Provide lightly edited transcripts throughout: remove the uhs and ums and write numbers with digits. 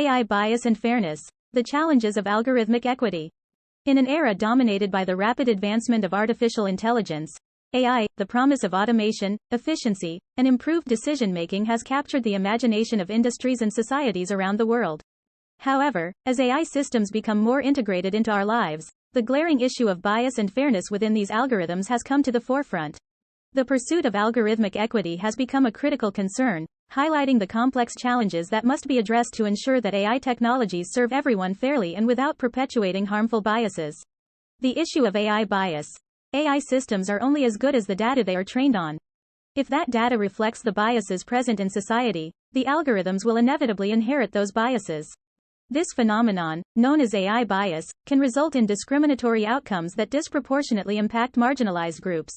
AI bias and fairness, the challenges of algorithmic equity. In an era dominated by the rapid advancement of artificial intelligence, AI, the promise of automation, efficiency, and improved decision-making has captured the imagination of industries and societies around the world. However, as AI systems become more integrated into our lives, the glaring issue of bias and fairness within these algorithms has come to the forefront. The pursuit of algorithmic equity has become a critical concern, highlighting the complex challenges that must be addressed to ensure that AI technologies serve everyone fairly and without perpetuating harmful biases. The issue of AI bias. AI systems are only as good as the data they are trained on. If that data reflects the biases present in society, the algorithms will inevitably inherit those biases. This phenomenon, known as AI bias, can result in discriminatory outcomes that disproportionately impact marginalized groups.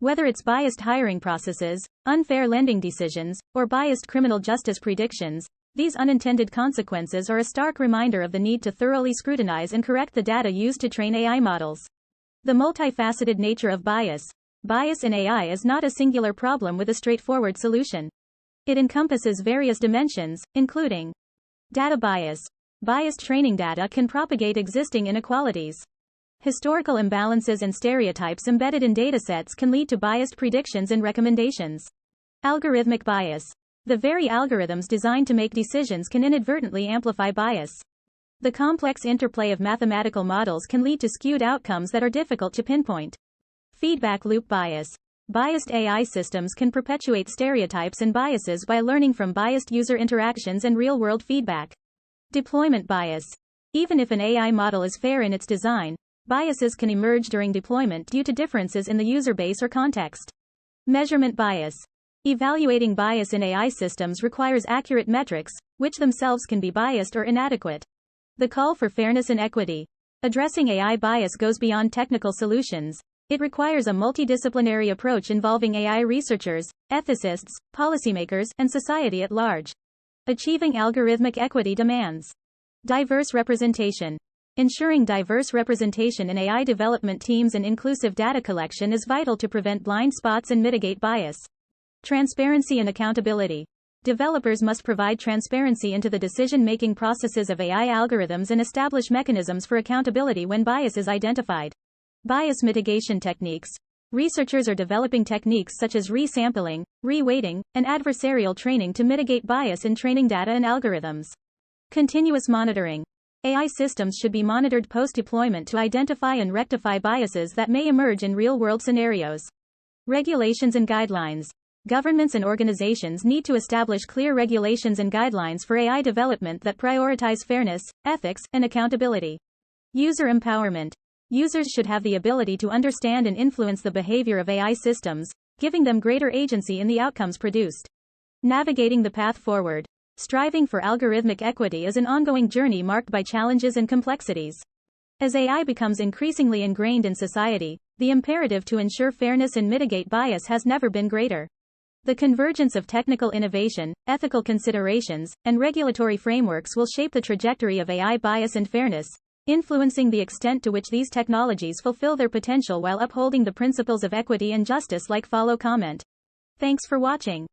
Whether it's biased hiring processes, unfair lending decisions, or biased criminal justice predictions, these unintended consequences are a stark reminder of the need to thoroughly scrutinize and correct the data used to train AI models. The multifaceted nature of bias. Bias in AI is not a singular problem with a straightforward solution. It encompasses various dimensions, including data bias. Biased training data can propagate existing inequalities. Historical imbalances and stereotypes embedded in datasets can lead to biased predictions and recommendations. Algorithmic bias. The very algorithms designed to make decisions can inadvertently amplify bias. The complex interplay of mathematical models can lead to skewed outcomes that are difficult to pinpoint. Feedback loop bias. Biased AI systems can perpetuate stereotypes and biases by learning from biased user interactions and real-world feedback. Deployment bias. Even if an AI model is fair in its design, biases can emerge during deployment due to differences in the user base or context. Measurement bias. Evaluating bias in AI systems requires accurate metrics, which themselves can be biased or inadequate. The call for fairness and equity. Addressing AI bias goes beyond technical solutions. It requires a multidisciplinary approach involving AI researchers, ethicists, policymakers, and society at large. Achieving algorithmic equity demands diverse representation. Ensuring diverse representation in AI development teams and inclusive data collection is vital to prevent blind spots and mitigate bias. Transparency and accountability. Developers must provide transparency into the decision-making processes of AI algorithms and establish mechanisms for accountability when bias is identified. Bias mitigation techniques. Researchers are developing techniques such as resampling, reweighting, and adversarial training to mitigate bias in training data and algorithms. Continuous monitoring. AI systems should be monitored post-deployment to identify and rectify biases that may emerge in real-world scenarios. Regulations and guidelines. Governments and organizations need to establish clear regulations and guidelines for AI development that prioritize fairness, ethics, and accountability. User empowerment. Users should have the ability to understand and influence the behavior of AI systems, giving them greater agency in the outcomes produced. Navigating the path forward. Striving for algorithmic equity is an ongoing journey marked by challenges and complexities. As AI becomes increasingly ingrained in society, the imperative to ensure fairness and mitigate bias has never been greater. The convergence of technical innovation, ethical considerations, and regulatory frameworks will shape the trajectory of AI bias and fairness, influencing the extent to which these technologies fulfill their potential while upholding the principles of equity and justice. Like, follow, comment. Thanks for watching.